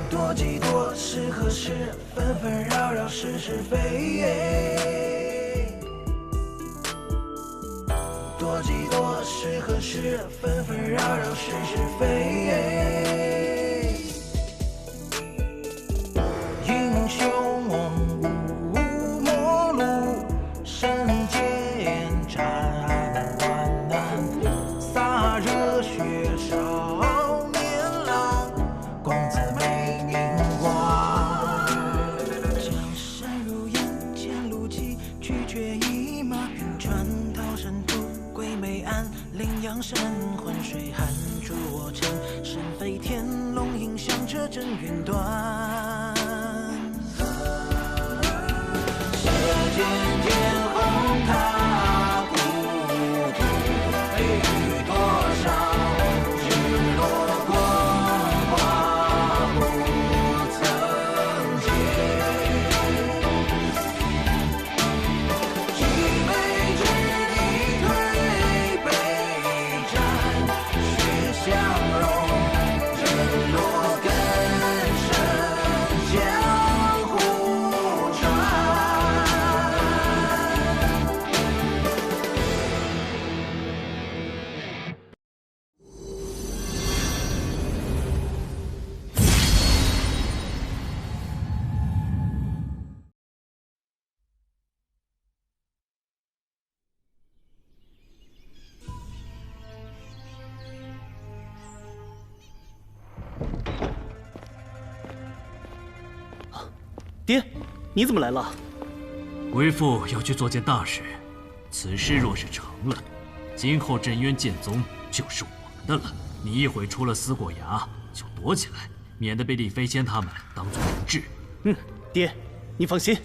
多几多是何事？纷纷扰扰是是非。多几多是何事？纷纷扰扰是是非。英雄无末路，神剑斩万难，洒热血少年郎，公子美名光。江山如烟，前路急，拒绝一马，云川桃山渡，归梅岸，羚羊山浑水寒，助我城，神飞天龙影响这阵云端。射箭天红踏孤独，飞雨多少日落光华不曾见。举杯之地推杯战，血相融，人落根深，江湖传。爹，你怎么来了？为父要去做件大事，此事若是成了，今后镇渊剑宗就是我们的了。你一会出了思过崖，就躲起来，免得被厉飞仙他们当作人质。爹，你放心。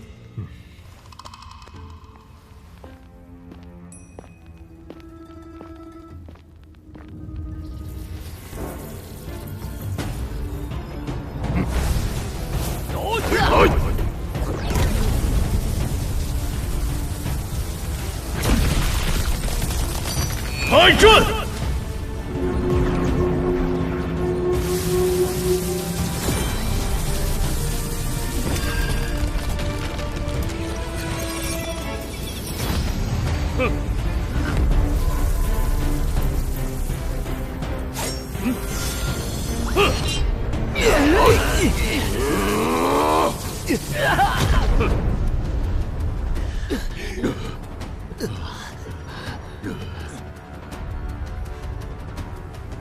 开阵！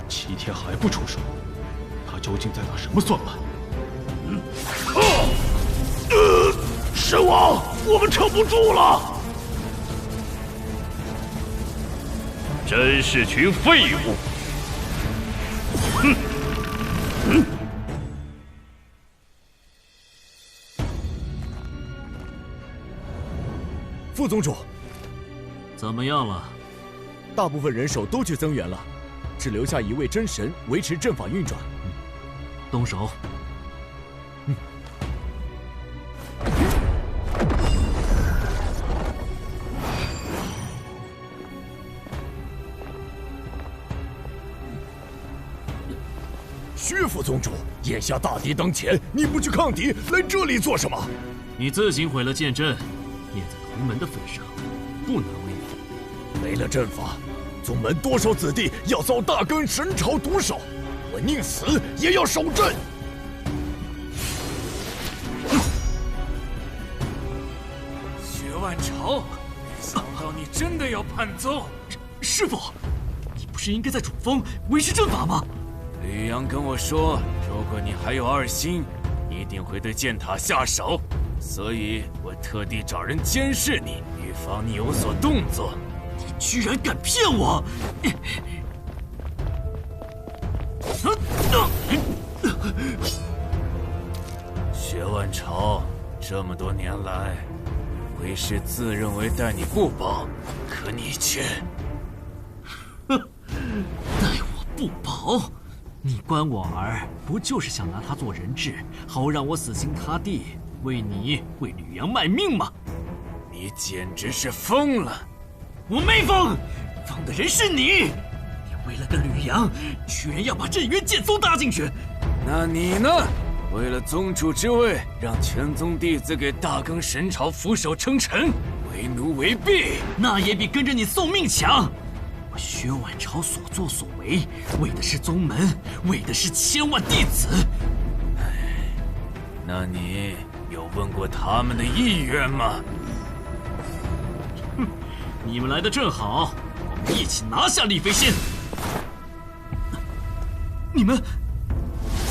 齐天还不出手，他究竟在打什么算盘？神王，我们撑不住了！真是群废物！副宗主，怎么样了？大部分人手都去增援了，只留下一位真神维持阵法运转。动手！薛副宗主，眼下大敌当前，你不去抗敌，来这里做什么？你自行毁了剑阵，念在同门的份上，不难为你。没了阵法，宗门多少子弟要遭大根神朝毒手，我宁死也要守阵。薛万朝，没想到你真的要叛宗！师傅，你不是应该在主峰维持阵法吗？吕阳跟我说，如果你还有二心，一定会对剑塔下手，所以我特地找人监视你，预防你有所动作。你居然敢骗我！薛万朝，这么多年来，为师自认为待你不薄，可你却……待我不薄？你关我儿，不就是想拿他做人质，好让我死心塌地，为你为吕阳卖命吗？你简直是疯了！我没疯，疯的人是你！你为了个吕阳，居然要把镇渊剑宗搭进去！那你呢？为了宗主之位，让全宗弟子给大庚神朝俯首称臣，为奴为婢，那也比跟着你送命强。我薛万朝所作所为，为的是宗门，为的是千万弟子。那你有问过他们的意愿吗？哼，你们来的正好，我们一起拿下厉飞仙。你们，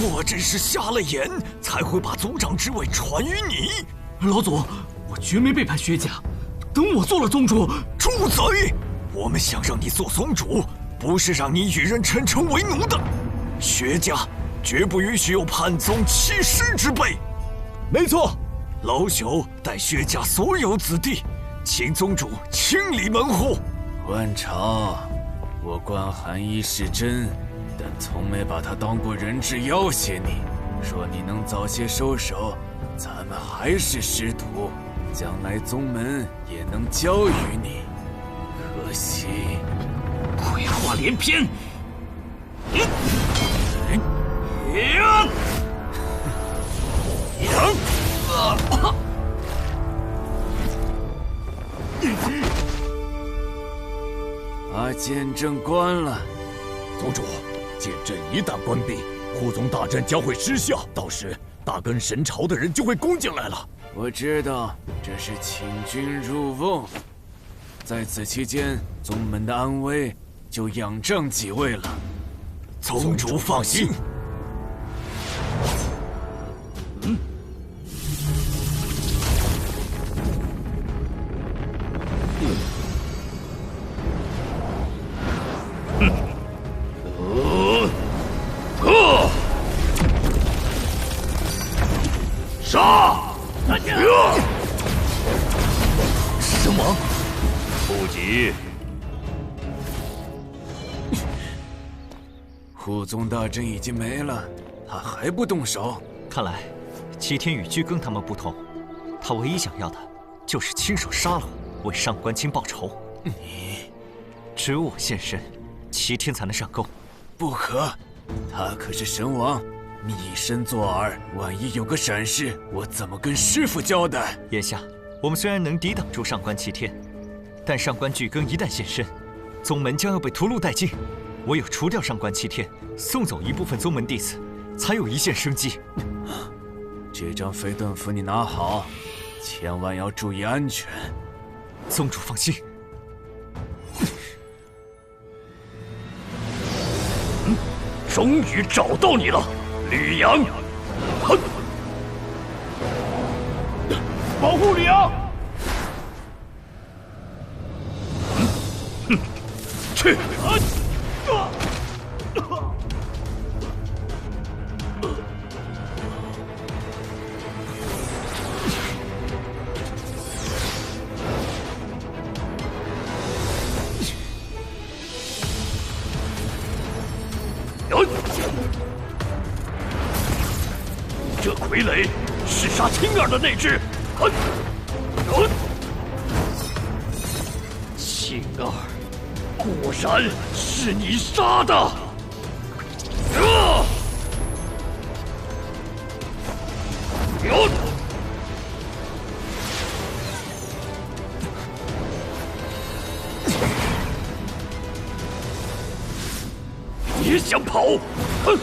我真是瞎了眼，才会把族长之位传于你。老祖，我绝没背叛薛家。等我做了宗主，住嘴！我们想让你做宗主，不是让你与人臣臣为奴的。薛家绝不允许有叛宗弃师之辈。没错，老朽带薛家所有子弟，请宗主清理门户。万朝，我关寒衣是真，但从没把他当过人质要挟你。说你能早些收手，咱们还是师徒，将来宗门也能教于你。可惜，鬼话连篇。把剑阵关了。宗主，剑阵一旦关闭，护宗大阵将会失效，到时大庚神朝的人就会攻进来了。我知道这是请君入瓮，在此期间，宗门的安危就仰仗几位了。宗主放心。杀！什么？不急。护宗大阵已经没了，他还不动手？看来，齐天与居更他们不同，他唯一想要的，就是亲手杀了我，为上官清报仇。你，只有我现身，齐天才能上钩。不可，他可是神王，你以身作饵，万一有个闪失，我怎么跟师父交代？眼下，我们虽然能抵挡住上官齐天，但上官巨更一旦现身，宗门将要被屠戮殆尽。唯有除掉上官齐天，送走一部分宗门弟子，才有一线生机。这张飞盾符你拿好，千万要注意安全。宗主放心。终于找到你了，吕阳！哼！保护吕阳！去！这傀儡是杀青儿的那只。青儿，果然是你杀的。别想跑！哼！